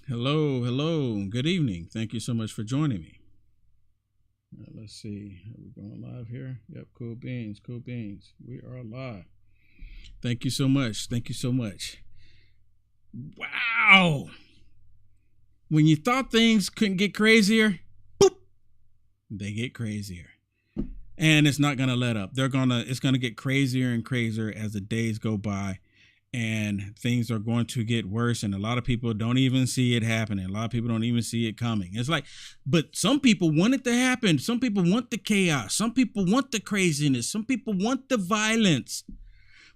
Hello, hello. Good evening. Thank you so much for joining me. Let's see. Are we going live here? Yep, cool beans, cool beans. We are live. Thank you so much. Thank you so much. Wow. When you thought things couldn't get crazier, boop, they get crazier. And it's not going to let up. It's going to get crazier and crazier as the days go by. And things are going to get worse. And a lot of people don't even see it happening. A lot of people don't even see it coming. It's like, but some people want it to happen. Some people want the chaos. Some people want the craziness. Some people want the violence.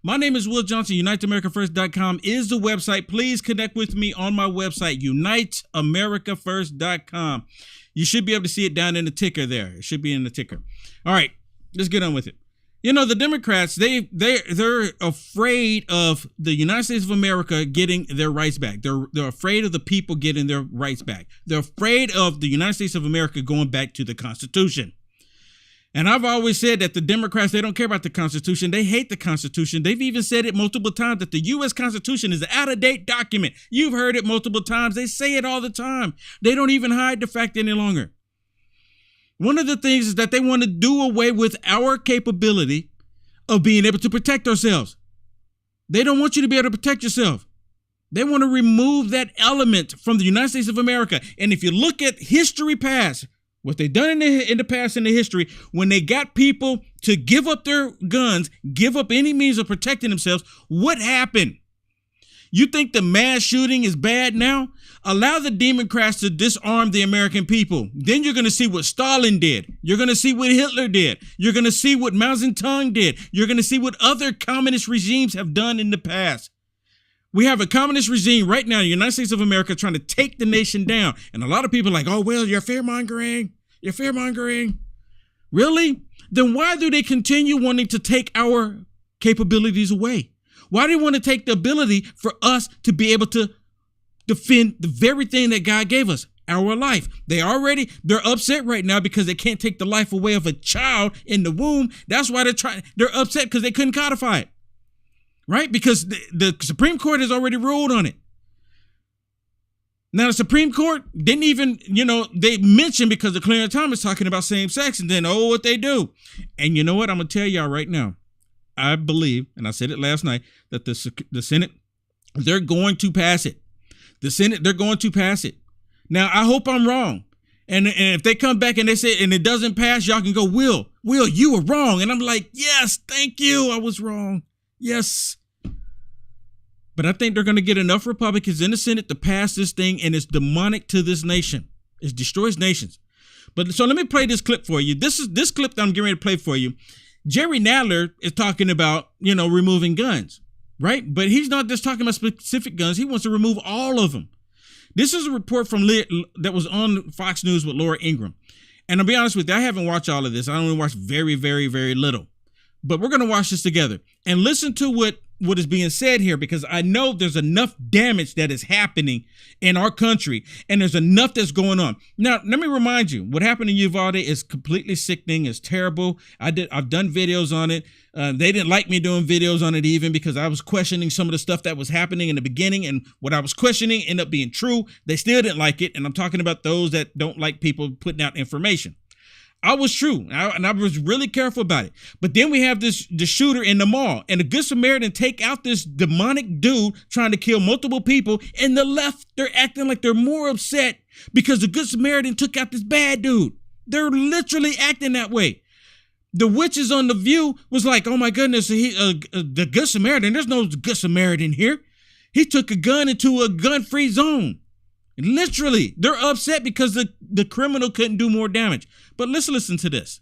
My name is Will Johnson. UniteAmericaFirst.com is the website. Please connect with me on my website, UniteAmericaFirst.com. You should be able to see it down in the ticker there. It should be in the ticker. All right, let's get on with it. You know, the Democrats, they're afraid of the United States of America getting their rights back. They're afraid of the people getting their rights back. They're afraid of the United States of America going back to the Constitution. And I've always said that the Democrats, they don't care about the Constitution. They hate the Constitution. They've even said it multiple times that the U.S. Constitution is an out-of-date document. You've heard it multiple times. They say it all the time. They don't even hide the fact any longer. One of the things is that they want to do away with our capability of being able to protect ourselves. They don't want you to be able to protect yourself. They want to remove that element from the United States of America. And if you look at history past, what they've done in the past in the history, when they got people to give up their guns, give up any means of protecting themselves, what happened? You think the mass shooting is bad now? Allow the Democrats to disarm the American people. Then you're going to see what Stalin did. You're going to see what Hitler did. You're going to see what Mao Zedong did. You're going to see what other communist regimes have done in the past. We have a communist regime right now in the United States of America trying to take the nation down. And a lot of people are like, oh, well, you're fear-mongering. You're fear-mongering. Really? Then why do they continue wanting to take our capabilities away? Why do they want to take the ability for us to be able to defend the very thing that God gave us, our life? They're upset right now because they can't take the life away of a child in the womb. That's why they're upset because they couldn't codify it, right? Because the Supreme Court has already ruled on it. Now, the Supreme Court didn't even, they mentioned because the Clarence Thomas talking about same sex and then, what they do. And you know what? I'm going to tell y'all right now. I believe, and I said it last night, that the Senate, they're going to pass it. The Senate, they're going to pass it. Now, I hope I'm wrong. And if they come back and they say, and it doesn't pass, y'all can go, Will, you were wrong. And I'm like, yes, thank you. I was wrong. Yes. But I think they're going to get enough Republicans in the Senate to pass this thing, and it's demonic to this nation. It destroys nations. But so let me play this clip for you. This clip that I'm getting ready to play for you. Jerry Nadler is talking about, removing guns, right? But he's not just talking about specific guns. He wants to remove all of them. This is a report that was on Fox News with Laura Ingraham. And I'll be honest with you, I haven't watched all of this. I only watched very, very, very little. But we're going to watch this together and listen to what is being said here, because I know there's enough damage that is happening in our country and there's enough that's going on. Now, let me remind you, what happened in Uvalde is completely sickening. It's terrible. I've done videos on it. They didn't like me doing videos on it even because I was questioning some of the stuff that was happening in the beginning, and what I was questioning ended up being true. They still didn't like it. And I'm talking about those that don't like people putting out information. I was true, and I was really careful about it. But then we have the shooter in the mall, and the Good Samaritan take out this demonic dude trying to kill multiple people, and the left, they're acting like they're more upset because the Good Samaritan took out this bad dude. They're literally acting that way. The witches on The View was like, oh my goodness, the Good Samaritan, there's no Good Samaritan here. He took a gun into a gun-free zone. Literally, they're upset because the criminal couldn't do more damage. But let's listen to this.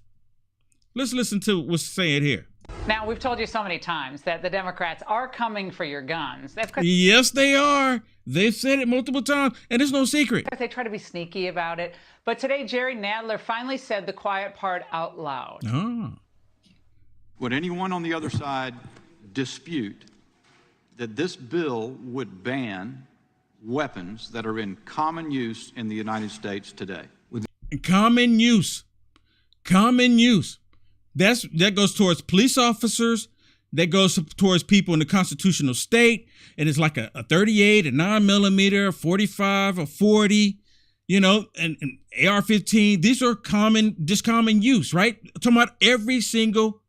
Let's listen to what's saying here. Now, we've told you so many times that the Democrats are coming for your guns. Yes, they are. They've said it multiple times, and it's no secret. They try to be sneaky about it. But today, Jerry Nadler finally said the quiet part out loud. Oh. Would anyone on the other side dispute that this bill would ban weapons that are in common use in the United States today? Common use. That goes towards police officers, that goes towards people in the constitutional state, and it's like a 38, a 9mm, a 45, a 40, you know, and AR-15. These are common use, right? I'm talking about every single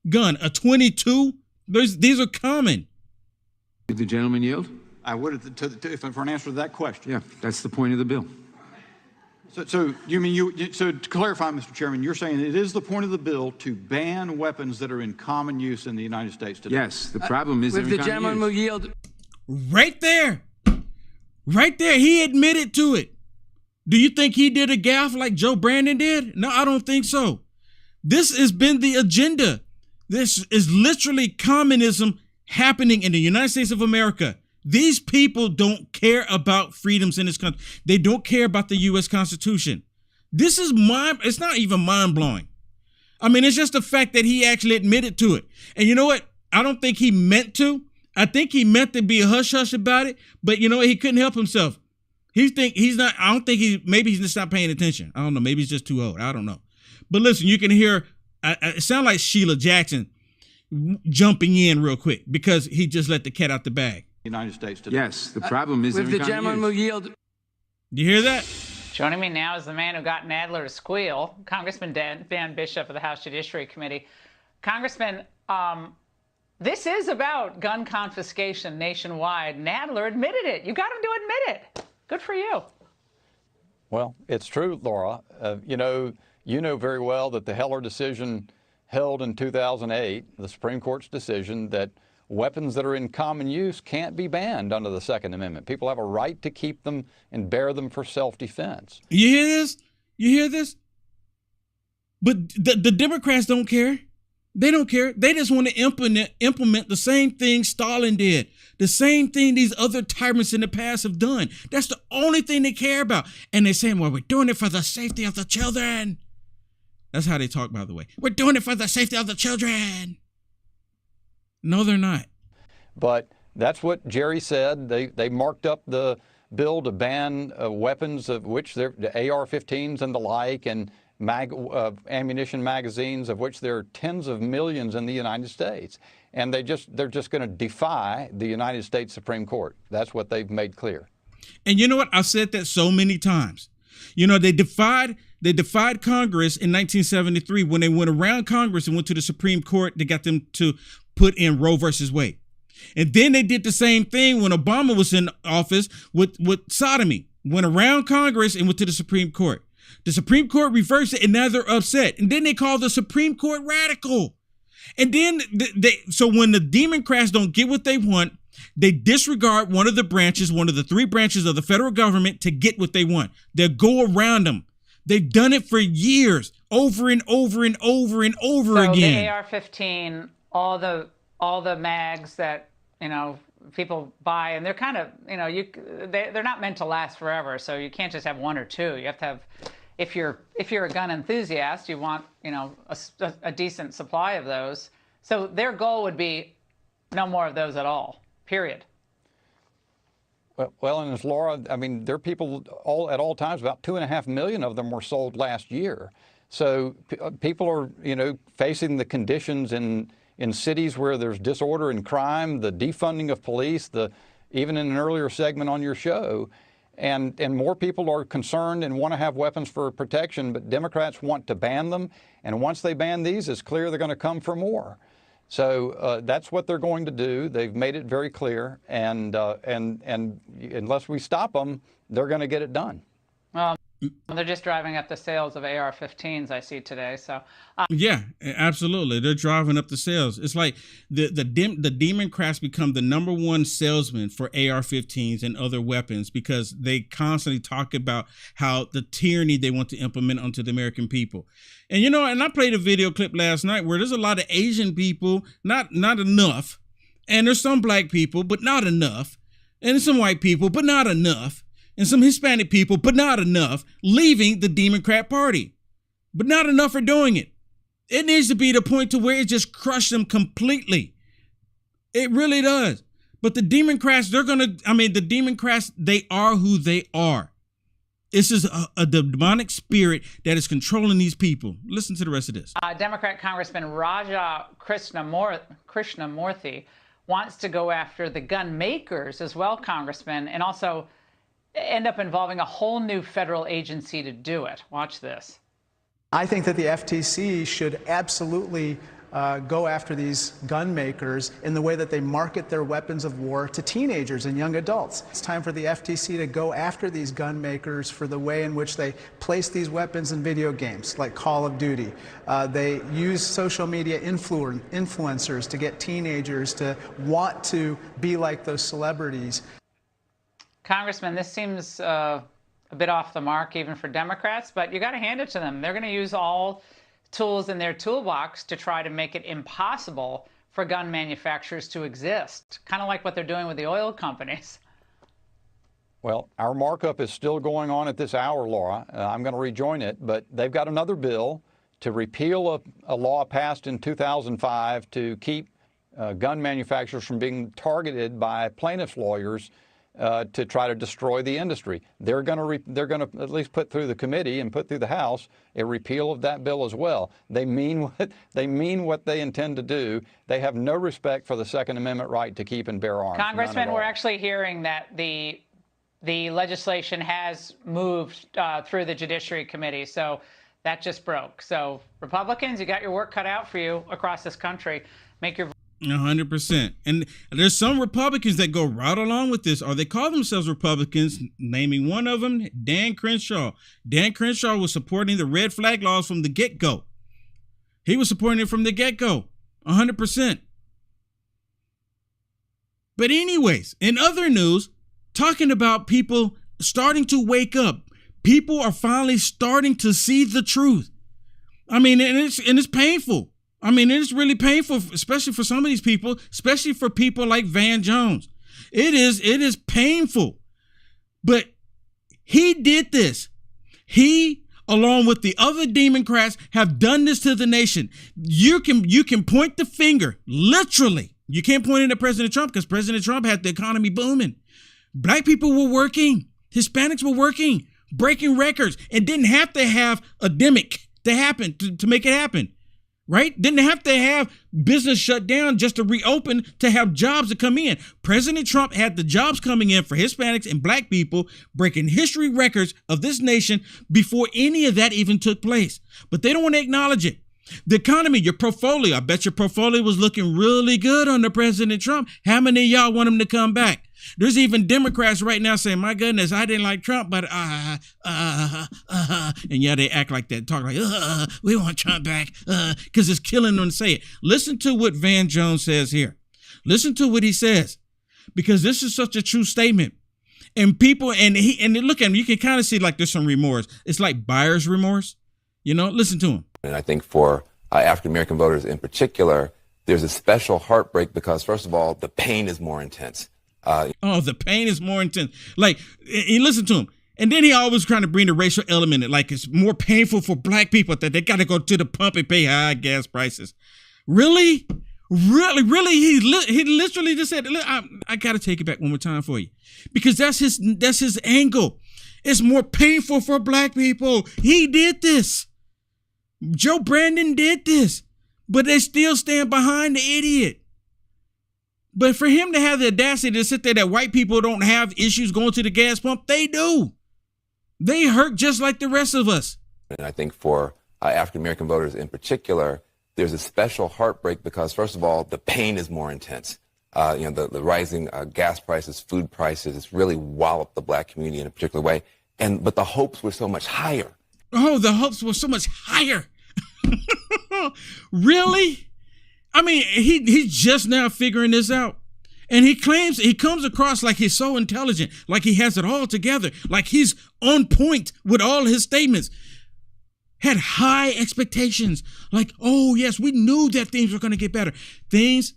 gun. A 22, these are common. Did the gentleman yield? I would, for an answer to that question. Yeah, that's the point of the bill. So to clarify, Mr. Chairman, you're saying it is the point of the bill to ban weapons that are in common use in the United States today? Yes, the problem is If the gentleman will yield. Right there. Right there. He admitted to it. Do you think he did a gaffe like Joe Brandon did? No, I don't think so. This has been the agenda. This is literally communism happening in the United States of America. These people don't care about freedoms in this country. They don't care about the U.S. Constitution. This is it's not even mind-blowing. I mean, it's just the fact that he actually admitted to it. And you know what? I don't think he meant to. I think he meant to be a hush-hush about it, but you know what? He couldn't help himself. Maybe he's just not paying attention. I don't know. Maybe he's just too old. I don't know. But listen, you can hear, it sounds like Sheila Jackson jumping in real quick because he just let the cat out the bag. United States today. Yes, the problem is If the gentleman will yield. You hear that? Joining me now is the man who got Nadler to squeal, Congressman Dan Bishop of the House Judiciary Committee. Congressman, this is about gun confiscation nationwide. Nadler admitted it. You got him to admit it. Good for you. Well, it's true, Laura. You know very well that the Heller decision held in 2008, the Supreme Court's decision that weapons that are in common use can't be banned under the Second Amendment. People have a right to keep them and bear them for self-defense. You hear this? You hear this? But the Democrats don't care. They don't care. They just want to implement the same thing Stalin did, the same thing these other tyrants in the past have done. That's the only thing they care about. And they're saying, well, we're doing it for the safety of the children. That's how they talk, by the way. We're doing it for the safety of the children. No, they're not. But that's what Jerry said. They marked up the bill to ban weapons of which they're the AR-15s and the like, and ammunition magazines, of which there are tens of millions in the United States. And they're just going to defy the United States Supreme Court. That's what they've made clear. And you know what? I've said that so many times. You know, they defied Congress in 1973 when they went around Congress and went to the Supreme Court. They got them to put in Roe versus Wade. And then they did the same thing when Obama was in office with sodomy. Went around Congress and went to the Supreme Court. The Supreme Court reversed it, and now they're upset. And then they call the Supreme Court radical. And then so when the Democrats don't get what they want, they disregard one of the branches, one of the three branches of the federal government to get what they want. They'll go around them. They've done it for years, over and over and over and over again. The AR-15, all the mags that people buy, and they're kind of they're not meant to last forever. So you can't just have one or two. You have to have, if you're a gun enthusiast, you want a decent supply of those. So their goal would be no more of those at all. Period. Well, and as Laura, I mean, there are people at all times, about 2.5 million of them were sold last year. So people are, facing the conditions in cities where there's disorder and crime, the defunding of police, even in an earlier segment on your show, and more people are concerned and want to have weapons for protection, but Democrats want to ban them. And once they ban these, it's clear they're going to come for more. So that's what they're going to do. They've made it very clear, and unless we stop them, they're going to get it done. Well, they're just driving up the sales of AR-15s I see today. So yeah, absolutely, they're driving up the sales. It's like the Democrats become the number one salesman for AR-15s and other weapons because they constantly talk about how the tyranny they want to implement onto the American people. And and I played a video clip last night where there's a lot of Asian people, not enough, and there's some black people, but not enough, and some white people, but not enough, and some Hispanic people, but not enough, leaving the Democrat Party. But not enough for doing it. It needs to be the point to where it just crushed them completely. It really does. But the Democrats, the Democrats, they are who they are. It's just a demonic spirit that is controlling these people. Listen to the rest of this. Democrat Congressman Raja Krishnamurthy wants to go after the gun makers as well, Congressman, and also end up involving a whole new federal agency to do it. Watch this. I think that the FTC should absolutely go after these gun makers in the way that they market their weapons of war to teenagers and young adults. It's time for the FTC to go after these gun makers for the way in which they place these weapons in video games like Call of Duty. They use social media influencers to get teenagers to want to be like those celebrities. Congressman, this seems a bit off the mark even for Democrats, but you got to hand it to them. They're going to use all tools in their toolbox to try to make it impossible for gun manufacturers to exist, kind of like what they're doing with the oil companies. Well, our markup is still going on at this hour, Laura. I'm going to rejoin it, but they've got another bill to repeal a law passed in 2005 to keep gun manufacturers from being targeted by plaintiffs' lawyers to try to destroy the industry. They're going to at least put through the committee and put through the House a repeal of that bill as well. They mean what they intend to do. They have no respect for the Second Amendment right to keep and bear arms. Congressman, we're actually hearing that the legislation has moved through the Judiciary Committee, so that just broke. So Republicans, you got your work cut out for you across this country. Make your 100%. And there's some Republicans that go right along with this, or they call themselves Republicans, naming one of them, Dan Crenshaw. Dan Crenshaw was supporting the red flag laws from the get-go. He was supporting it from the get-go, 100%. But anyways, in other news, talking about people starting to wake up, people are finally starting to see the truth. I mean, and it's painful. I mean, it's really painful, especially for some of these people, especially for people like Van Jones. It is painful. But he did this. He, along with the other Democrats, have done this to the nation. You can point the finger, literally. You can't point it at President Trump because President Trump had the economy booming. Black people were working. Hispanics were working, breaking records, and didn't have to have a demic to happen to make it happen. Right? Didn't have to have business shut down just to reopen to have jobs to come in. President Trump had the jobs coming in for Hispanics and black people, breaking history records of this nation before any of that even took place. But they don't want to acknowledge it. The economy, your portfolio, I bet your portfolio was looking really good under President Trump. How many of y'all want him to come back? There's even Democrats right now saying, my goodness, I didn't like Trump, but and yeah, they act like that, talk like, we want Trump back, because it's killing them to say it. Listen to what Van Jones says here. Listen to what he says, because this is such a true statement. And people, and look at him, you can kind of see like there's some remorse. It's like buyer's remorse, you know, listen to him. And I think for African-American voters in particular, there's a special heartbreak because, first of all, the pain is more intense. The pain is more intense. Like, he listened to him. And then he always trying to bring the racial element in. Like, it's more painful for black people that they got to go to the pump and pay high gas prices. Really? Really? He literally just said, I got to take it back one more time for you. Because that's his angle. It's more painful for black people. He did this. Joe Brandon did this. But they still stand behind the idiot. But for him to have the audacity to sit there that white people don't have issues going to the gas pump, they do. They hurt just like the rest of us. And I think for African-American voters in particular, there's a special heartbreak because, first of all, the pain is more intense. The rising gas prices, food prices, it's really walloped the black community in a particular way. But the hopes were so much higher. Oh, the hopes were so much higher. Really? I mean, he's just now figuring this out. And he claims, he comes across like he's so intelligent, like he has it all together, like he's on point with all his statements. Had high expectations, like, oh yes, we knew that things were going to get better. Things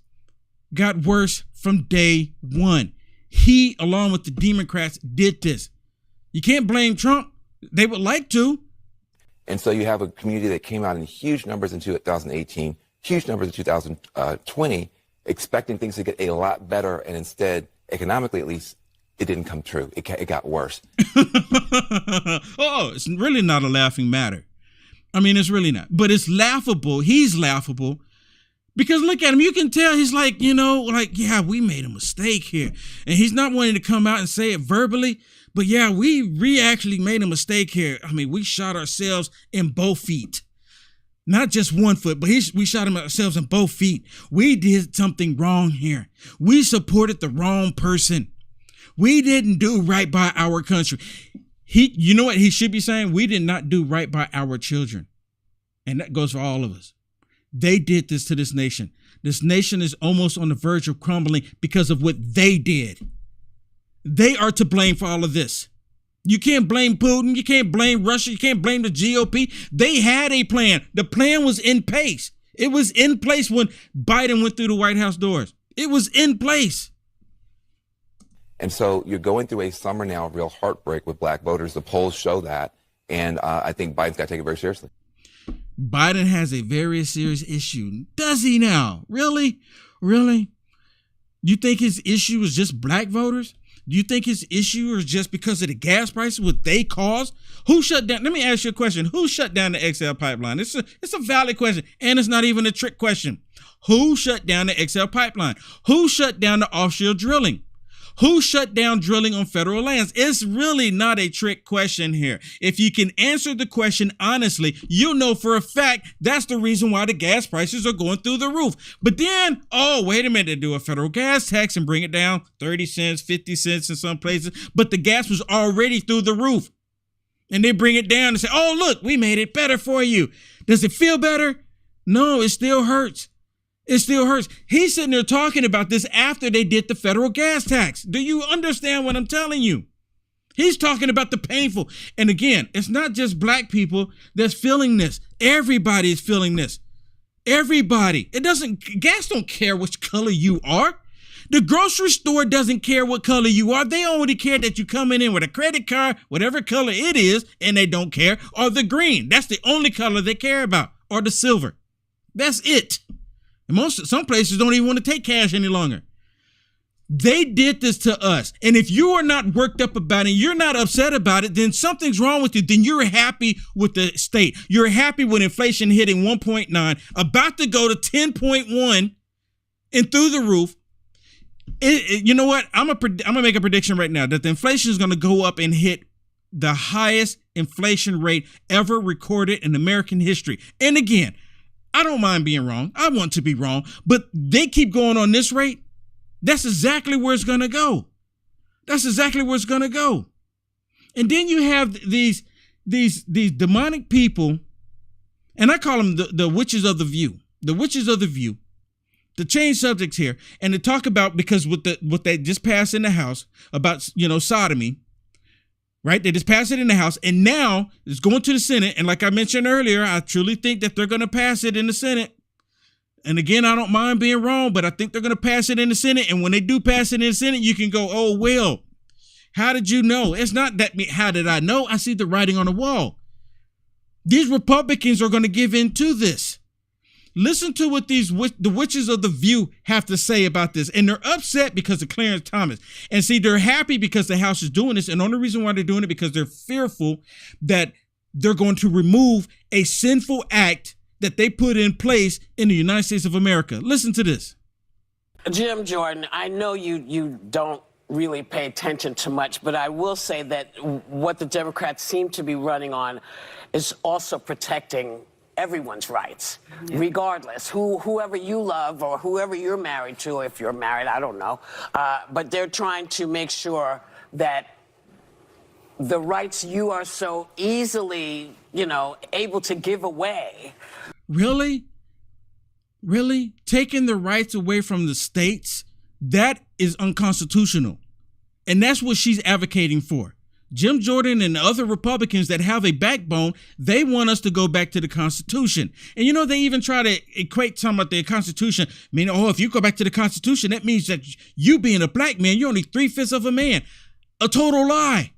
got worse from day one. He, along with the Democrats, did this. You can't blame Trump. They would like to. And so you have a community that came out in huge numbers in 2018, huge numbers in 2020, expecting things to get a lot better, and instead, economically at least, it didn't come true. It got worse. Oh, it's really not a laughing matter. I mean, it's really not. But it's laughable. He's laughable. Because look at him. You can tell he's like, yeah, we made a mistake here. And he's not wanting to come out and say it verbally. But yeah, we actually made a mistake here. I mean, we shot ourselves in both feet. Not just one foot, but we shot ourselves in both feet. We did something wrong here. We supported the wrong person. We didn't do right by our country. You know what he should be saying? We did not do right by our children. And that goes for all of us. They did this to this nation. This nation is almost on the verge of crumbling because of what they did. They are to blame for all of this. You can't blame Putin. You can't blame Russia. You can't blame the GOP. They had a plan. The plan was in place. It was in place when Biden went through the White House doors. It was in place. And so you're going through a summer now of real heartbreak with black voters. The polls show that. And I think Biden's got to take it very seriously. Biden has a very serious issue. Does he now? Really? Really? You think his issue is just black voters? Do you think his issue is just because of the gas prices, what they caused? Who shut down? Let me ask you a question. Who shut down the XL pipeline? It's a valid question, and it's not even a trick question. Who shut down the XL pipeline? Who shut down the offshore drilling? Who shut down drilling on federal lands? It's really not a trick question here. If you can answer the question honestly, you'll know for a fact that's the reason why the gas prices are going through the roof. But then, oh, wait a minute, they do a federal gas tax and bring it down 30 cents, 50 cents in some places. But the gas was already through the roof. And they bring it down and say, oh, look, we made it better for you. Does it feel better? No, it still hurts. It still hurts. He's sitting there talking about this after they did the federal gas tax. Do you understand what I'm telling you? He's talking about the painful. And again, it's not just black people that's feeling this. Everybody is feeling this. Everybody. Gas don't care which color you are. The grocery store doesn't care what color you are. They only care that you coming in with a credit card, whatever color it is, and they don't care, or the green. That's the only color they care about, or the silver. That's it. And some places don't even want to take cash any longer. They did this to us. And if you are not worked up about it, you're not upset about it, then something's wrong with you. Then you're happy with the state. You're happy with inflation hitting 1.9, about to go to 10.1 and through the roof. You know what? I'm gonna make a prediction right now that the inflation is going to go up and hit the highest inflation rate ever recorded in American history. And again, I don't mind being wrong. I want to be wrong, but they keep going on this rate. That's exactly where it's going to go. That's exactly where it's going to go. And then you have these demonic people, and I call them the witches of the view. The witches of the view. To change subjects here and to talk about, because what they just passed in the House about, sodomy. Right? They just passed it in the House, and now it's going to the Senate. And like I mentioned earlier, I truly think that they're going to pass it in the Senate. And again, I don't mind being wrong, but I think they're going to pass it in the Senate. And when they do pass it in the Senate, you can go, oh, well, how did you know? It's not that, how did I know? I see the writing on the wall. These Republicans are going to give in to this. Listen to what the witches of the view have to say about this. And they're upset because of Clarence Thomas. And see, they're happy because the House is doing this. And the only reason why they're doing it because they're fearful that they're going to remove a sinful act that they put in place in the United States of America. Listen to this. Jim Jordan, I know you don't really pay attention to much, but I will say that what the Democrats seem to be running on is also protecting everyone's rights, regardless, whoever you love or whoever you're married to, if you're married, I don't know. But they're trying to make sure that the rights you are so easily, able to give away. Really? Really? Taking the rights away from the states? That is unconstitutional. And that's what she's advocating for. Jim Jordan and the other Republicans that have a backbone, they want us to go back to the Constitution. And they even try to equate something about the Constitution. I mean, if you go back to the Constitution, that means that you being a black man, you're only 3/5 of a man. A total lie.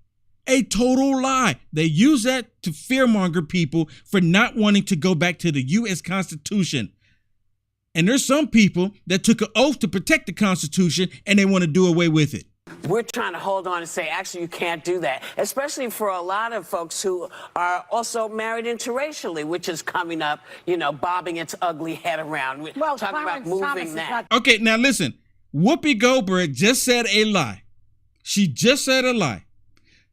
A total lie. They use that to fearmonger people for not wanting to go back to the U.S. Constitution. And there's some people that took an oath to protect the Constitution and they want to do away with it. we're trying to hold on and say, actually, you can't do that, especially for a lot of folks who are also married interracially, which is coming up, bobbing its ugly head around. Well, talking about Clarence moving Thomas is that. not- Okay, now listen. Whoopi Goldberg just said a lie. She just said a lie.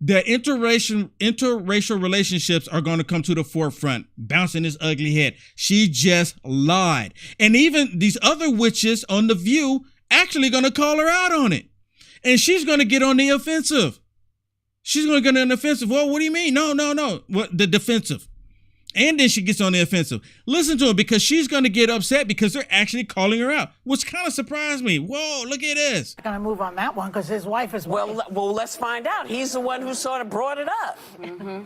That interracial relationships are going to come to the forefront, bouncing his ugly head. She just lied. And even these other witches on The View actually going to call her out on it. And she's going to get on the offensive. She's going to get on the offensive. Well, what do you mean? No. What, the defensive. And then she gets on the offensive. Listen to her, because she's going to get upset because they're actually calling her out, which kind of surprised me. Whoa, look at this. Going to move on that one because his wife is Well, let's find out. He's the one who sort of brought it up.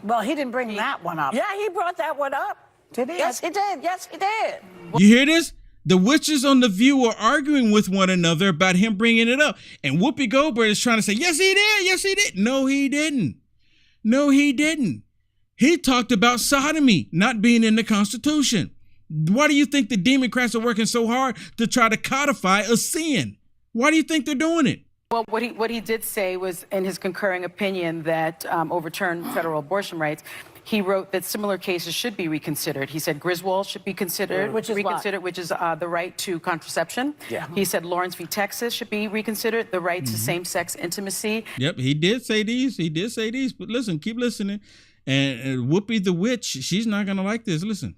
Well, he didn't bring that one up. Yeah, he brought that one up. Did he? Yes, he did. Yes, he did. You hear this? The witches on The View are arguing with one another about him bringing it up. And Whoopi Goldberg is trying to say, yes, he did. Yes, he did. No, he didn't. No, he didn't. He talked about sodomy not being in the Constitution. Why do you think the Democrats are working so hard to try to codify a sin? Why do you think they're doing it? Well, what he did say was, in his concurring opinion that overturned federal abortion rights, he wrote that similar cases should be reconsidered. He said Griswold should be reconsidered, which is the right to contraception. Yeah. He said Lawrence v. Texas should be reconsidered, the right to same-sex intimacy. Yep, he did say these. But listen, keep listening. And Whoopi the witch, she's not going to like this. Listen.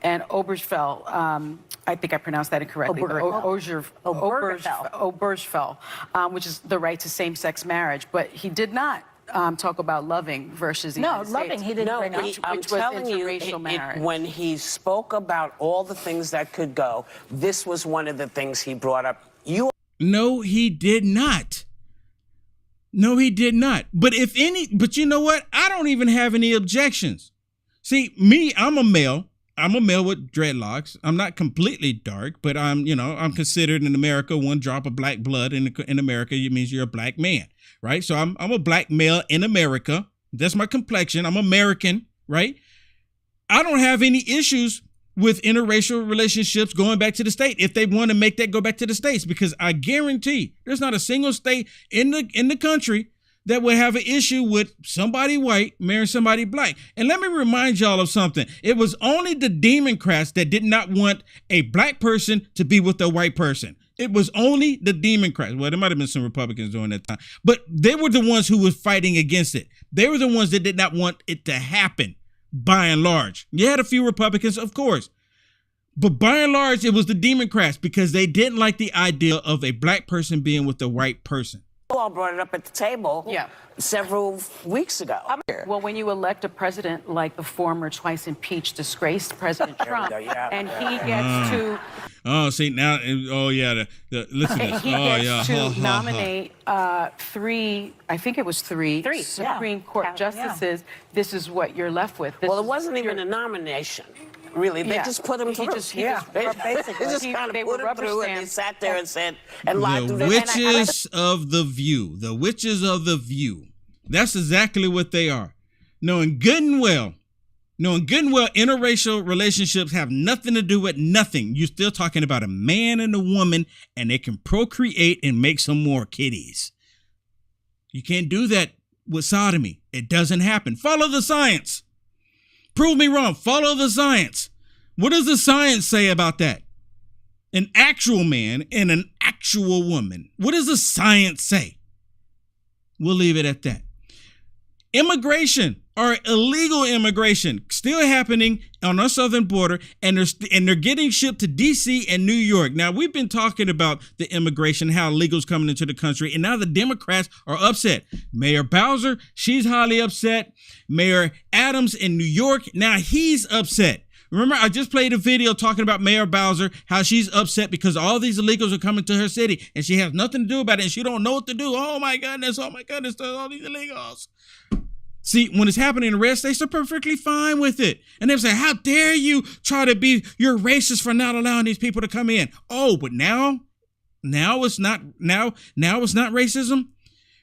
And Obergefell, I think I pronounced that incorrectly. Obergefell, which is the right to same-sex marriage. But he did not talk about Loving versus the United Loving States. he didn't bring up. Which I'm was telling you, interracial marriage. when he spoke about all the things that could go, this was one of the things he brought up. No, he did not. No, he did not. But you know what? I don't even have any objections. See, me, I'm a male. I'm a male with dreadlocks. I'm not completely dark, but I'm considered in America one drop of black blood in America. It means you're a black man, right? So I'm a black male in America. That's my complexion. I'm American, right? I don't have any issues with interracial relationships going back to the state if they want to make that go back to the states, because I guarantee there's not a single state in the country that would have an issue with somebody white marrying somebody black. And let me remind y'all of something. It was only the Democrats that did not want a black person to be with a white person. It was only the Democrats. Well, there might have been some Republicans during that time, but they were the ones who were fighting against it. They were the ones that did not want it to happen. By and large, you had a few Republicans, of course, but by and large, it was the Democrats because they didn't like the idea of a black person being with a white person. You all brought it up at the table several weeks ago. Well, when you elect a president like the former twice impeached, disgraced President Trump, and he gets to... Oh, see, now, listen to this. He gets to nominate three Supreme Court justices. This is what you're left with. Well, it wasn't even a nomination. Really, they just put him through. Basically. They just kind of put him through, and he sat there and said, and lied through the witches of the View. The witches of the View. That's exactly what they are. Knowing good and well, interracial relationships have nothing to do with nothing. You're still talking about a man and a woman, and they can procreate and make some more kitties. You can't do that with sodomy. It doesn't happen. Follow the science. Prove me wrong. Follow the science. What does the science say about that? An actual man and an actual woman. What does the science say? We'll leave it at that. Immigration, or illegal immigration, still happening on our southern border, and they're getting shipped to D.C. and New York. Now, we've been talking about the immigration, how illegals coming into the country, and now the Democrats are upset. Mayor Bowser, she's highly upset. Mayor Adams in New York, now he's upset. Remember, I just played a video talking about Mayor Bowser, how she's upset because all these illegals are coming to her city, and she has nothing to do about it, and she don't know what to do. Oh my goodness, all these illegals. See, when it's happening in the red states, they're perfectly fine with it. And they say, how dare you try to be, you're racist for not allowing these people to come in. Oh, but now it's not racism,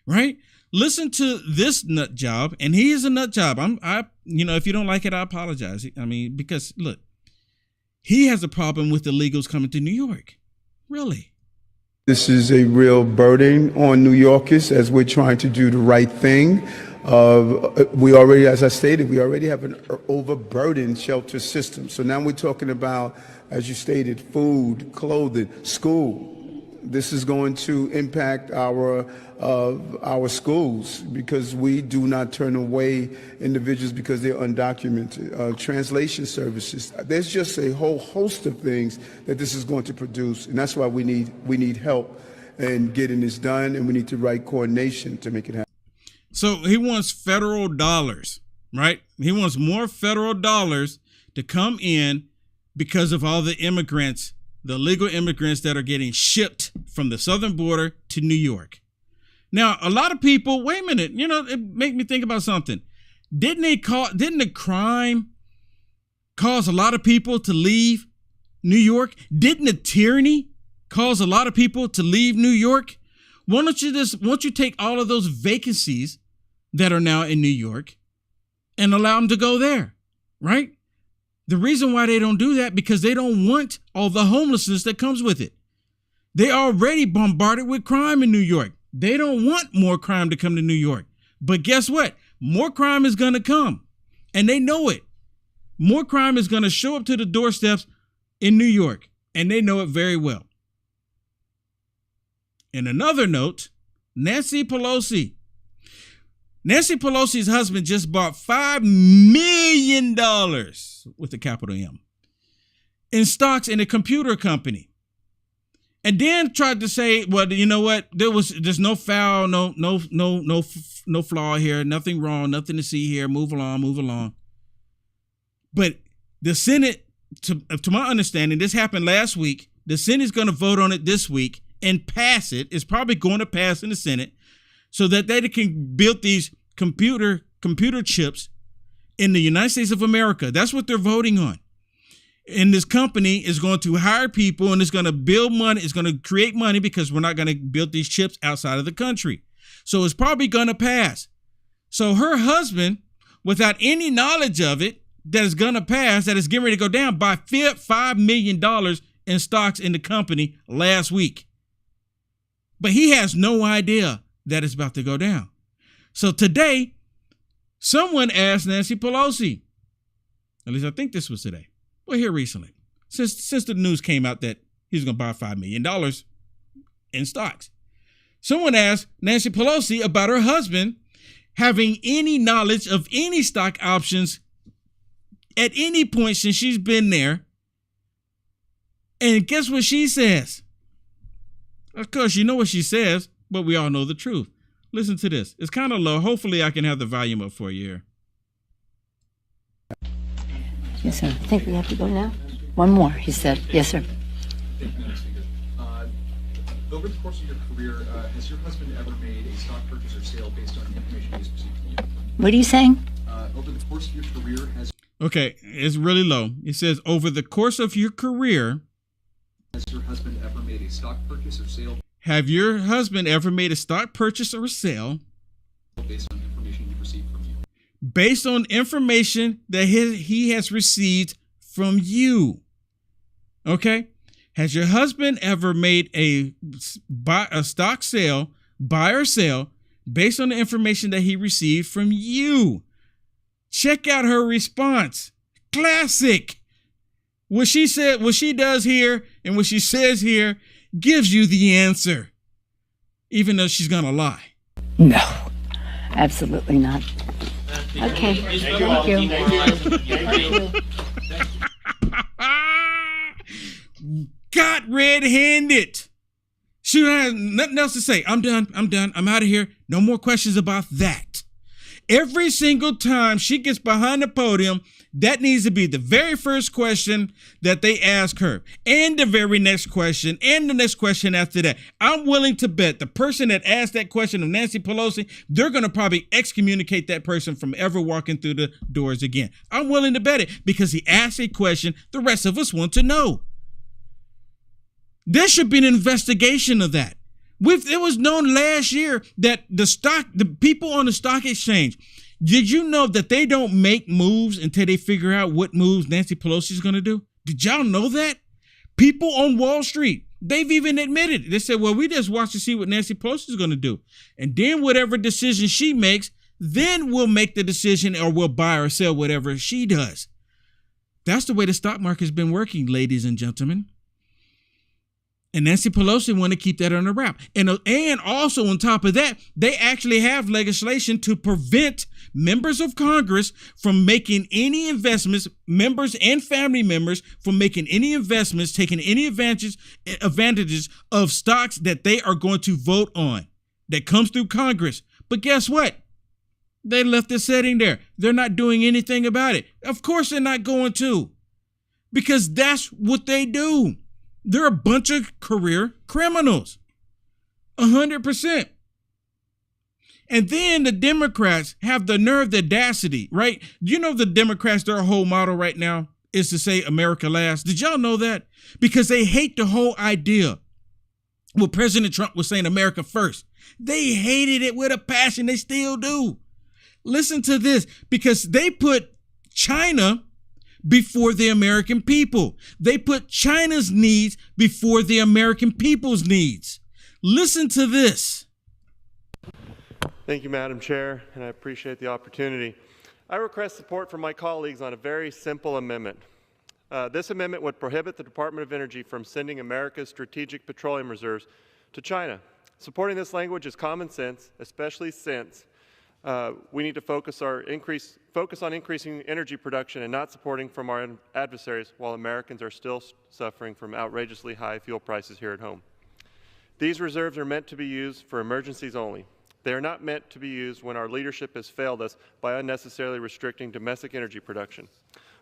right? Listen to this nut job, and he is a nut job. If you don't like it, I apologize. I mean, because look, he has a problem with illegals coming to New York. Really? This is a real burden on New Yorkers as we're trying to do the right thing. We already, as I stated, we already have an overburdened shelter system. So now we're talking about, as you stated, food, clothing, school. This is going to impact our schools because we do not turn away individuals because they're undocumented. Translation services. There's just a whole host of things that this is going to produce, and that's why we need help in getting this done, and we need the right coordination to make it happen. So he wants federal dollars, right? He wants more federal dollars to come in because of all the immigrants, the illegal immigrants that are getting shipped from the southern border to New York. Now, a lot of people, wait a minute, it made me think about something. Didn't the crime cause a lot of people to leave New York? Didn't the tyranny cause a lot of people to leave New York? Why don't you take all of those vacancies that are now in New York and allow them to go there, right? The reason why they don't do that, because they don't want all the homelessness that comes with it. They already bombarded with crime in New York. They don't want more crime to come to New York. But guess what? More crime is going to come. And they know it. More crime is going to show up to the doorsteps in New York. And they know it very well. In another note, Nancy Pelosi. Nancy Pelosi's husband just bought $5 million with a capital M in stocks in a computer company. And then tried to say, well, you know what? There's no foul, no flaw here, nothing wrong, nothing to see here. Move along. But the Senate, to my understanding, this happened last week. The Senate's going to vote on it this week and pass it. It's probably going to pass in the Senate so that they can build these computer chips in the United States of America. That's what they're voting on. And this company is going to hire people and it's going to build money. It's going to create money because we're not going to build these chips outside of the country. So it's probably going to pass. So her husband, without any knowledge of it, that is going to pass, that is getting ready to go down, by $5 million in stocks in the company last week. But he has no idea that it's about to go down. So today, someone asked Nancy Pelosi, at least I think this was today, well, here recently, since the news came out that he's going to buy $5 million in stocks. Someone asked Nancy Pelosi about her husband having any knowledge of any stock options at any point since she's been there. And guess what she says? Of course, you know what she says, but we all know the truth. Listen to this. It's kind of low. Hopefully I can have the volume up for you here. Yes, sir. I think we have to go now. One more, he said. Yes, sir. Over the course of your career, has your husband ever made a stock purchase or sale based on information he's received from you? What are you saying? Over the course of your career, has... Okay, it's really low. It says, over the course of your career... Has your husband ever made a stock purchase or sale... Have your husband ever made a stock purchase or sale... Based on information he received from you? Based on information that he has received from you. Okay? Has your husband ever made a stock sale, buy or sell, based on the information that he received from you? Check out her response. Classic. What she said, what she does here, and what she says here gives you the answer, even though she's gonna lie. No, absolutely not. Okay. Thank you. Got red-handed. She has nothing else to say. I'm done. I'm out of here. No more questions about that. Every single time she gets behind the podium, that needs to be the very first question that they ask her, and the very next question, and the next question after that. I'm willing to bet the person that asked that question of Nancy Pelosi, they're going to probably excommunicate that person from ever walking through the doors again. I'm willing to bet it because he asked a question the rest of us want to know. There should be an investigation of that. It was known last year that the people on the stock exchange, did you know that they don't make moves until they figure out what moves Nancy Pelosi is going to do? Did y'all know that? People on Wall Street, They've even admitted it. They said, well, we just watch to see what Nancy Pelosi is going to do. And then whatever decision she makes, then we'll make the decision or we'll buy or sell whatever she does. That's the way the stock market has been working, ladies and gentlemen. And Nancy Pelosi want to keep that under wrap. And also on top of that, they actually have legislation to prevent members of Congress from making any investments, members and family members from making any investments, taking any advantages of stocks that they are going to vote on that comes through Congress. But guess what? They left it sitting there. They're not doing anything about it. Of course they're not going to, because that's what they do. They're a bunch of career criminals, 100%. And then the Democrats have the nerve, the audacity, right? You know, the Democrats, their whole motto right now is to say America last. Did y'all know that? Because they hate the whole idea. Well, President Trump was saying America first. They hated it with a passion. They still do. Listen to this, because they put China before the American people. They put China's needs before the American people's needs. Listen to this. Thank you, Madam Chair, and I appreciate the opportunity. I request support from my colleagues on a very simple amendment. This amendment would prohibit the Department of Energy from sending America's strategic petroleum reserves to China. Supporting this language is common sense, especially since we need to focus on increasing energy production and not supporting from our adversaries while Americans are still suffering from outrageously high fuel prices here at home. These reserves are meant to be used for emergencies only. They are not meant to be used when our leadership has failed us by unnecessarily restricting domestic energy production.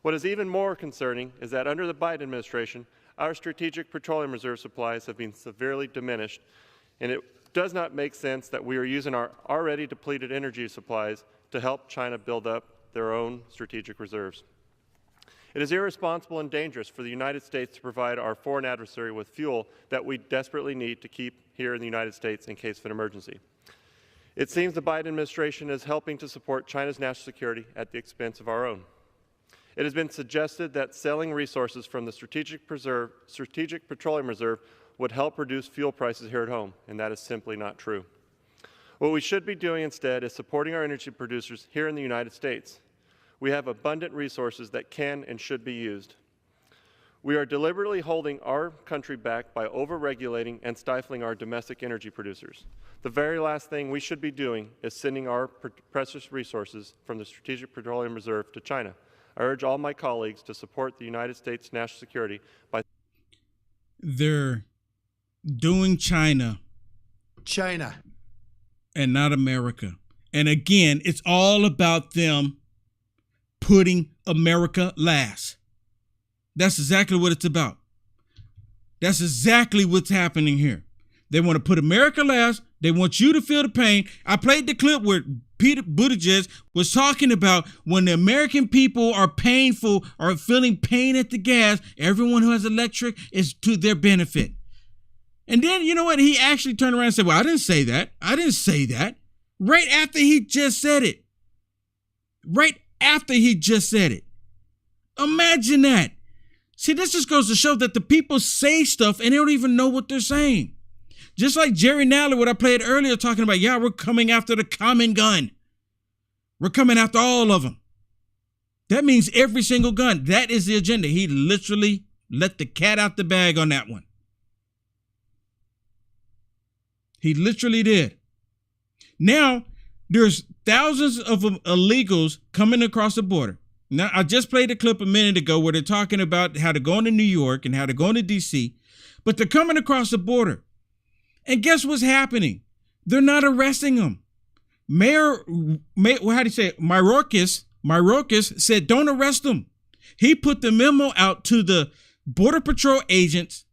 What is even more concerning is that under the Biden administration, our strategic petroleum reserve supplies have been severely diminished, and it does not make sense that we are using our already depleted energy supplies to help China build up their own strategic reserves. It is irresponsible and dangerous for the United States to provide our foreign adversary with fuel that we desperately need to keep here in the United States in case of an emergency. It seems the Biden administration is helping to support China's national security at the expense of our own. It has been suggested that selling resources from the Strategic Petroleum Reserve would help reduce fuel prices here at home, and that is simply not true. What we should be doing instead is supporting our energy producers here in the United States. We have abundant resources that can and should be used. We are deliberately holding our country back by over-regulating and stifling our domestic energy producers. The very last thing we should be doing is sending our precious resources from the Strategic Petroleum Reserve to China. I urge all my colleagues to support the United States national security by... They're doing China and not America. And again, it's all about them putting America last. That's exactly what it's about. That's exactly what's happening here. They want to put America last. They want you to feel the pain. I played the clip where Pete Buttigieg was talking about when the American people are feeling pain at the gas, everyone who has electric is to their benefit. And then, you know what? He actually turned around and said, well, I didn't say that. I didn't say that. Right after he just said it. Right after he just said it. Imagine that. See, this just goes to show that the people say stuff and they don't even know what they're saying. Just like Jerry Nadler, what I played earlier, talking about, yeah, we're coming after the common gun. We're coming after all of them. That means every single gun. That is the agenda. He literally let the cat out the bag on that one. He literally did. Now, there's thousands of illegals coming across the border. Now, I just played a clip a minute ago where they're talking about how to go into New York and how to go into D.C., but they're coming across the border. And guess what's happening? They're not arresting them. Mayorkas said, don't arrest them. He put the memo out to the Border Patrol agents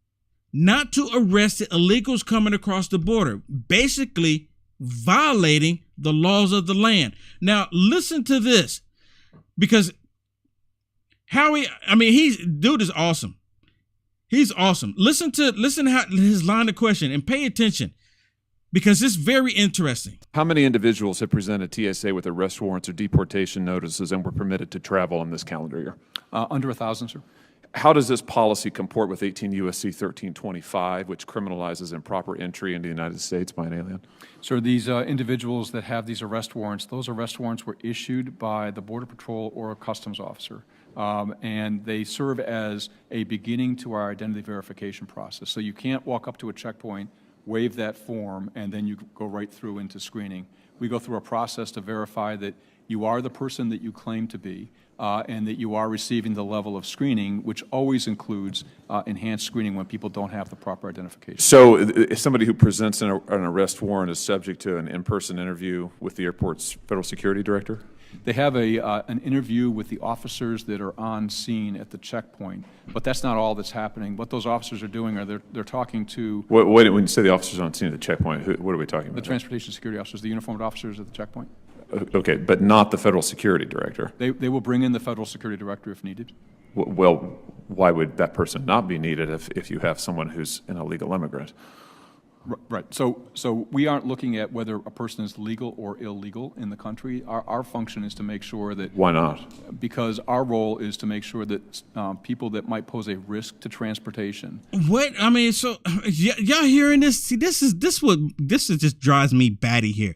not to arrest the illegals coming across the border, basically violating the laws of the land. Now, listen to this, because dude is awesome. He's awesome. Listen to how his line of question and pay attention, because it's very interesting. How many individuals have presented TSA with arrest warrants or deportation notices and were permitted to travel in this calendar year? Under 1,000, sir. How does this policy comport with 18 U.S.C. 1325, which criminalizes improper entry into the United States by an alien? So these individuals that have these arrest warrants, those arrest warrants were issued by the Border Patrol or a customs officer. And they serve as a beginning to our identity verification process. So you can't walk up to a checkpoint, wave that form, and then you go right through into screening. We go through a process to verify that you are the person that you claim to be, and that you are receiving the level of screening, which always includes enhanced screening when people don't have the proper identification. So if somebody who presents an arrest warrant is subject to an in-person interview with the airport's federal security director? They have an interview with the officers that are on scene at the checkpoint, but that's not all that's happening. What those officers are doing are they're talking to... When you say the officers on scene at the checkpoint, what are we talking about? The transportation security officers, the uniformed officers at the checkpoint. Okay, but not the federal security director. They will bring in the federal security director if needed. Well, why would that person not be needed if you have someone who's an illegal immigrant? Right. So we aren't looking at whether a person is legal or illegal in the country. Our function is to make sure that... Why not? Because our role is to make sure that people that might pose a risk to transportation... What? I mean, so y'all hearing this? See, this just drives me batty here.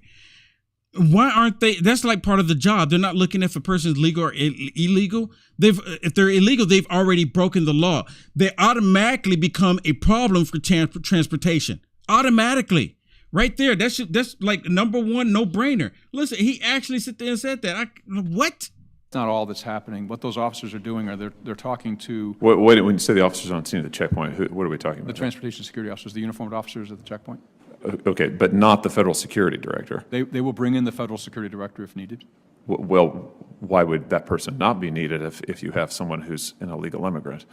Why aren't they? That's like part of the job. They're not looking if a person's legal or illegal. If they're illegal, they've already broken the law. They automatically become a problem for transportation. Automatically, right there. That's like number one, no brainer. Listen, he actually sit there and said that. What? Not all that's happening. What those officers are doing are they're talking to... When you say the officers on scene at the checkpoint, what are we talking about? The transportation security officers, the uniformed officers at the checkpoint. Okay, but not the federal security director. They will bring in the federal security director if needed. Well, why would that person not be needed if you have someone who's an illegal immigrant?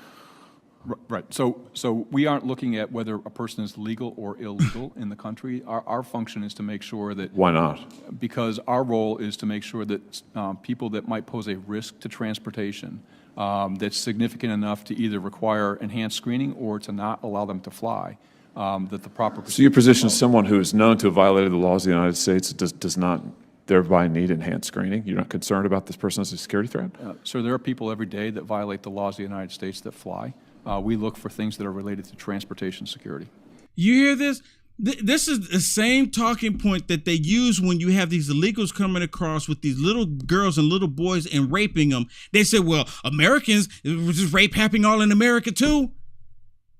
Right. So we aren't looking at whether a person is legal or illegal in the country. Our function is to make sure that... Why not? Because our role is to make sure that people that might pose a risk to transportation that's significant enough to either require enhanced screening or to not allow them to fly, that the proper... So your position is someone who is known to have violated the laws of the United States does not thereby need enhanced screening? You're not concerned about this person as a security threat? Sir, there are people every day that violate the laws of the United States that fly. We look for things that are related to transportation security. You hear this? This is the same talking point that they use when you have these illegals coming across with these little girls and little boys and raping them. They say, well, Americans, was this rape happening all in America too?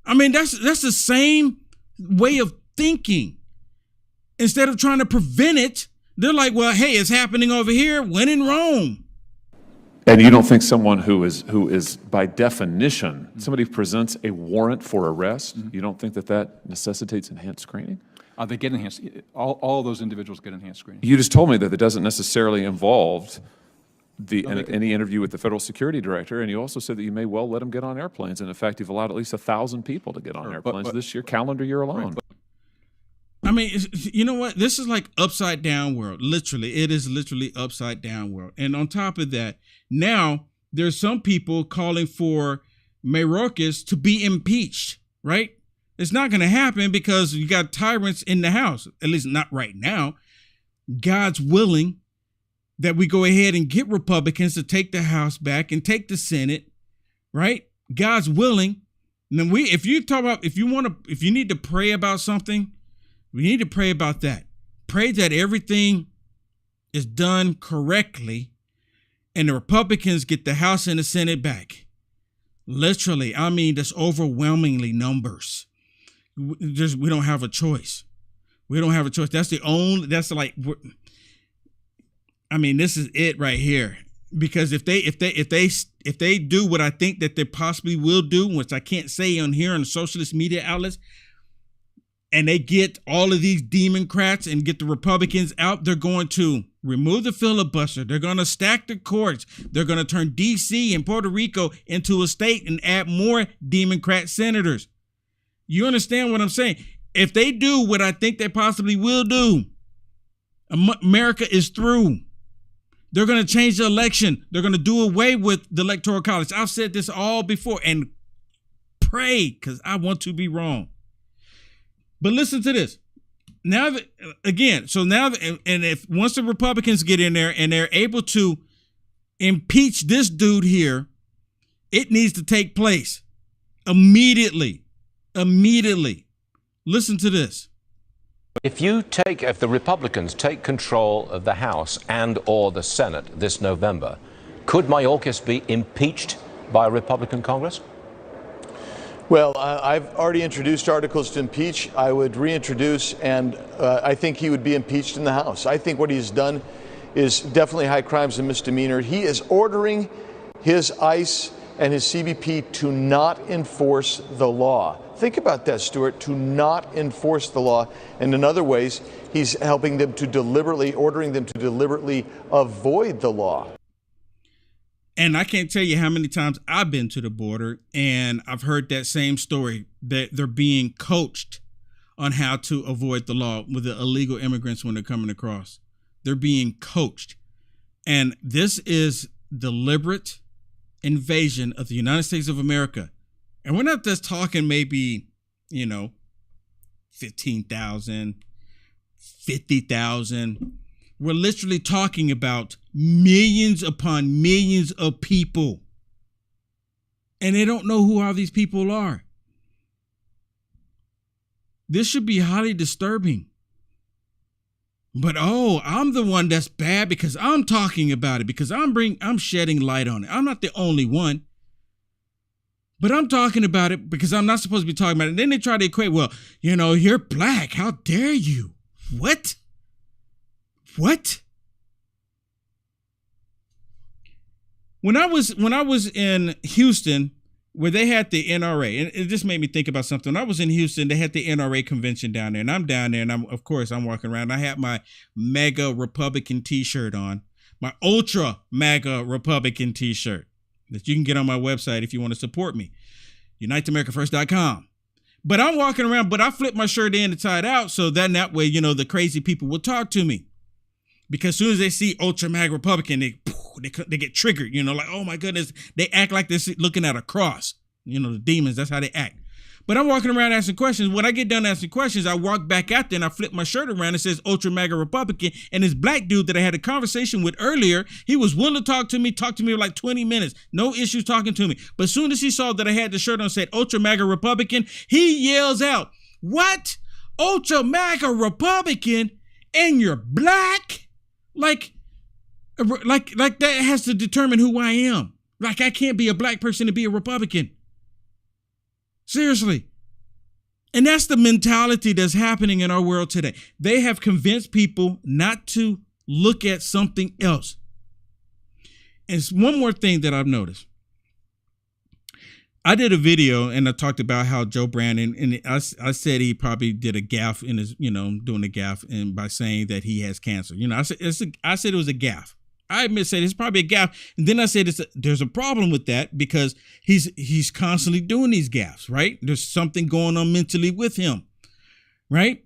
I mean, that's the same way of thinking. Instead of trying to prevent it, they're like, well, hey, it's happening over here. When in Rome. And you don't think someone who is by definition, somebody who presents a warrant for arrest, you don't think that necessitates enhanced screening? They get enhanced. All of those individuals get enhanced screening. You just told me that it doesn't necessarily involve any interview with the federal security director, and you also said that you may well let them get on airplanes. And in fact, you've allowed at least 1,000 people to get on airplanes this year, calendar year alone. I mean, you know what? This is like upside down world. Literally, it is literally upside down world. And on top of that, now there's some people calling for Mayorkas to be impeached, right? It's not going to happen because you got tyrants in the House, at least not right now. God's willing that we go ahead and get Republicans to take the House back and take the Senate, right? God's willing. And then if you need to pray about something, we need to pray about that. Pray that everything is done correctly and the Republicans get the House and the Senate back. Literally, I mean, that's overwhelmingly numbers. We don't have a choice. We don't have a choice. This is it right here. Because if they do what I think that they possibly will do, which I can't say on here on the socialist media outlets, and they get all of these Democrats and get the Republicans out, they're going to remove the filibuster. They're going to stack the courts. They're going to turn D.C. and Puerto Rico into a state and add more Democrat senators. You understand what I'm saying? If they do what I think they possibly will do, America is through. They're going to change the election. They're going to do away with the Electoral College. I've said this all before, and pray, because I want to be wrong. But listen to this. Now that, again, if once the Republicans get in there and they're able to impeach this dude here It needs to take place immediately. Immediately. Listen to this. If the Republicans take control of the House and or the Senate this November, could Mayorkas be impeached by a Republican Congress? Well, I've already introduced articles to impeach. I would reintroduce, and I think he would be impeached in the House. I think what he's done is definitely high crimes and misdemeanor. He is ordering his ICE and his CBP to not enforce the law. Think about that, Stuart, to not enforce the law. And in other ways, he's helping them to ordering them to deliberately avoid the law. And I can't tell you how many times I've been to the border and I've heard that same story, that they're being coached on how to avoid the law with the illegal immigrants when they're coming across. They're being coached. And this is deliberate invasion of the United States of America. And we're not just talking maybe, 15,000, 50,000. We're literally talking about millions upon millions of people. And they don't know who all these people are. This should be highly disturbing. But I'm the one that's bad because I'm talking about it, because I'm shedding light on it. I'm not the only one. But I'm talking about it because I'm not supposed to be talking about it. And then they try to equate, well, you're black. How dare you? What? When I was in Houston, where they had the NRA, and it just made me think about something. When I was in Houston, they had the NRA convention down there, and I'm down there, and I'm walking around. I had my MAGA Republican T-shirt on, my Ultra MAGA Republican T-shirt that you can get on my website if you want to support me, UniteAmericaFirst.com. But I'm walking around, but I flip my shirt in inside out, so that way, the crazy people will talk to me. Because as soon as they see Ultra MAGA Republican, they get triggered, like, oh my goodness, they act like they're looking at a cross. The demons, that's how they act. But I'm walking around asking questions. When I get done asking questions, I walk back out there and I flip my shirt around and it says Ultra MAGA Republican. And this black dude that I had a conversation with earlier, he was willing to talk to me for like 20 minutes. No issues talking to me. But as soon as he saw that I had the shirt on said Ultra MAGA Republican, he yells out, "What? Ultra MAGA Republican? And you're black?" Like that has to determine who I am. Like I can't be a black person to be a Republican. Seriously. And that's the mentality that's happening in our world today. They have convinced people not to look at something else. And it's one more thing that I've noticed. I did a video and I talked about how Joe Brandon, and I said he probably did a gaffe in his, doing a gaffe and by saying that he has cancer. I said it was a gaffe. I said it's probably a gaffe. And then I said there's a problem with that because he's constantly doing these gaffes, right? There's something going on mentally with him, right?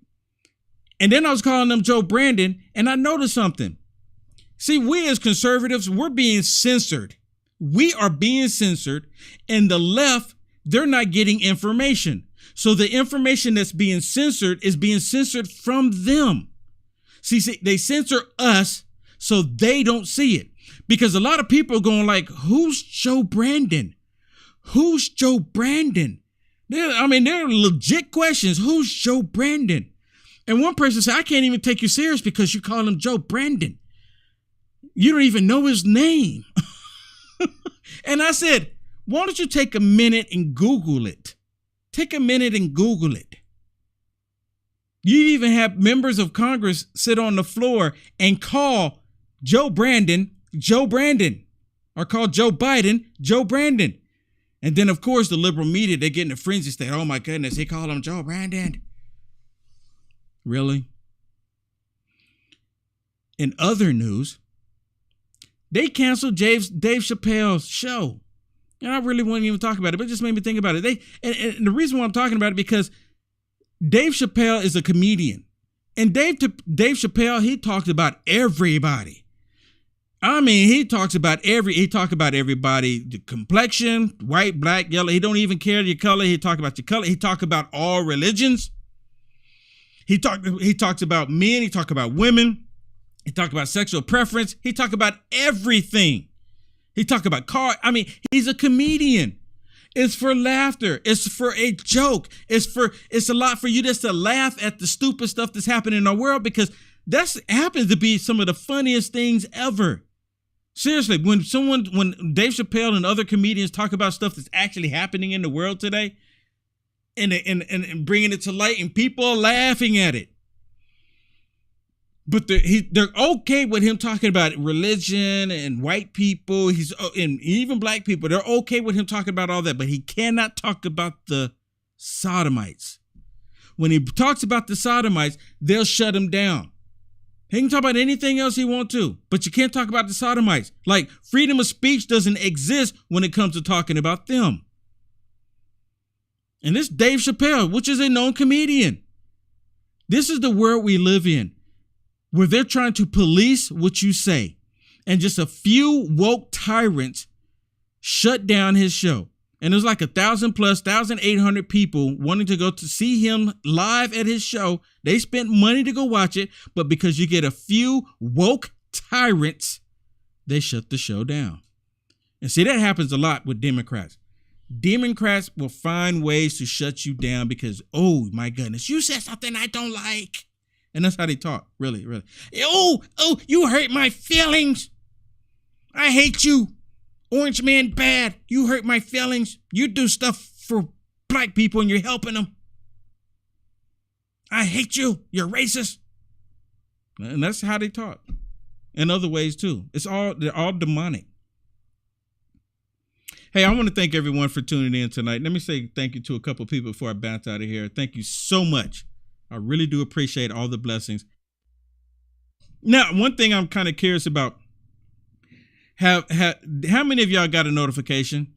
And then I was calling him Joe Brandon and I noticed something. See, we as conservatives, we're being censored. We are being censored, and the left, they're not getting information. So the information that's being censored is being censored from them. See, they censor us so they don't see it. Because a lot of people are going like, who's Joe Brandon? Who's Joe Brandon? They're legit questions. Who's Joe Brandon? And one person said, I can't even take you serious because you call him Joe Brandon. You don't even know his name. And I said, why don't you take a minute and Google it? Take a minute and Google it. You even have members of Congress sit on the floor and call Joe Brandon, or call Joe Biden, Joe Brandon. And then, of course, the liberal media, they get in a frenzy state. Oh, my goodness, he called him Joe Brandon. Really? In other news, they canceled Dave Chappelle's show. And I really wouldn't even talk about it, but it just made me think about it. And the reason why I'm talking about it because Dave Chappelle is a comedian. And Dave Chappelle, he talked about everybody. He talked about everybody, the complexion, white, black, yellow. He don't even care your color. He talked about your color. He talked about all religions. He talks about men. He talked about women. He talked about sexual preference. He talked about everything. He talked about car. I mean, he's a comedian. It's for laughter. It's for a joke. It's a lot for you just to laugh at the stupid stuff that's happening in our world, because that happens to be some of the funniest things ever. Seriously, when Dave Chappelle and other comedians talk about stuff that's actually happening in the world today, and bringing it to light, and people are laughing at it. But they're okay with him talking about religion and white people. And even black people. They're okay with him talking about all that, but he cannot talk about the sodomites. When he talks about the sodomites, they'll shut him down. He can talk about anything else he wants to, but you can't talk about the sodomites. Like, freedom of speech doesn't exist when it comes to talking about them. And this Dave Chappelle, which is a known comedian. This is the world we live in, where they're trying to police what you say. And just a few woke tyrants shut down his show. And there's like 1,800 people wanting to go to see him live at his show. They spent money to go watch it, but because you get a few woke tyrants, they shut the show down. And see, that happens a lot with Democrats. Democrats will find ways to shut you down because, oh my goodness, you said something I don't like. And that's how they talk, really, really. Oh, you hurt my feelings. I hate you. Orange man bad. You hurt my feelings. You do stuff for black people and you're helping them. I hate you. You're racist. And that's how they talk. In other ways too. They're all demonic. Hey, I want to thank everyone for tuning in tonight. Let me say thank you to a couple of people before I bounce out of here. Thank you so much. I really do appreciate all the blessings. Now, one thing I'm kind of curious about, how many of y'all got a notification?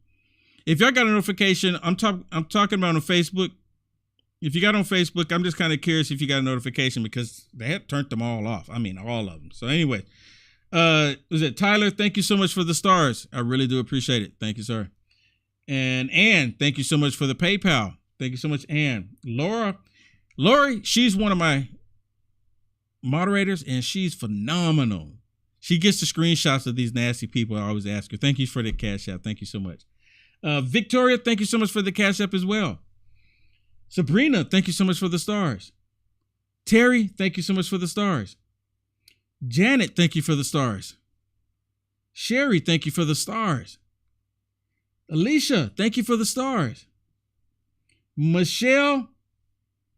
If y'all got a notification, I'm talking about on Facebook. If you got on Facebook, I'm just kind of curious if you got a notification, because they had turned them all off. I mean, all of them. So anyway, was it Tyler? Thank you so much for the stars. I really do appreciate it. Thank you, sir. And Ann, thank you so much for the PayPal. Thank you so much, Ann. Lori, she's one of my moderators, and she's phenomenal. She gets the screenshots of these nasty people. I always ask her. Thank you for the Cash App. Thank you so much. Victoria, thank you so much for the Cash App as well. Sabrina, thank you so much for the stars. Terry, thank you so much for the stars. Janet, thank you for the stars. Sherry, thank you for the stars. Alicia, thank you for the stars. Michelle,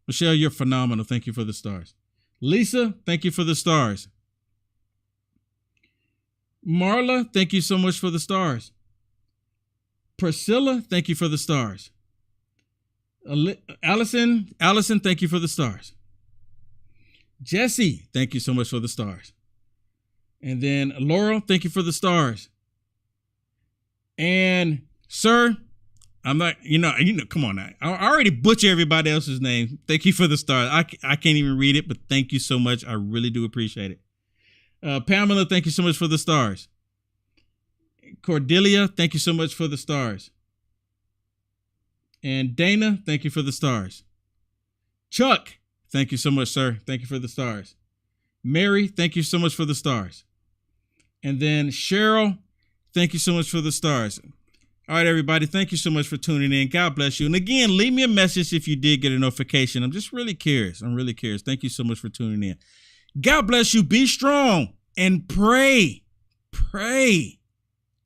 you're phenomenal. Thank you for the stars. Lisa, thank you for the stars. Marla, thank you so much for the stars. Priscilla, thank you for the stars. Allison, thank you for the stars. Jesse, thank you so much for the stars. And then Laurel, thank you for the stars. And sir, I'm not, come on now. I already butchered everybody else's name. Thank you for the stars. I can't even read it, but thank you so much. I really do appreciate it. Pamela, thank you so much for the stars. Cordelia, thank you so much for the stars. And Dana, thank you for the stars. Chuck, thank you so much, sir. Thank you for the stars. Mary, thank you so much for the stars. And then Cheryl, thank you so much for the stars. All right, everybody, thank you so much for tuning in. God bless you. And again, leave me a message if you did get a notification. I'm just really curious. I'm really curious. Thank you so much for tuning in. God bless you. Be strong and pray. Pray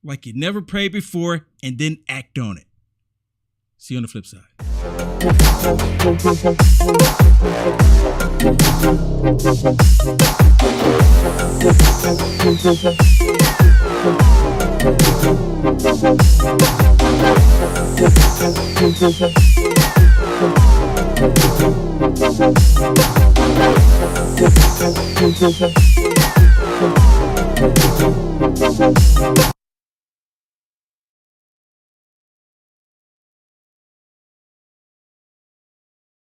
like you never prayed before, and then act on it. See you on the flip side.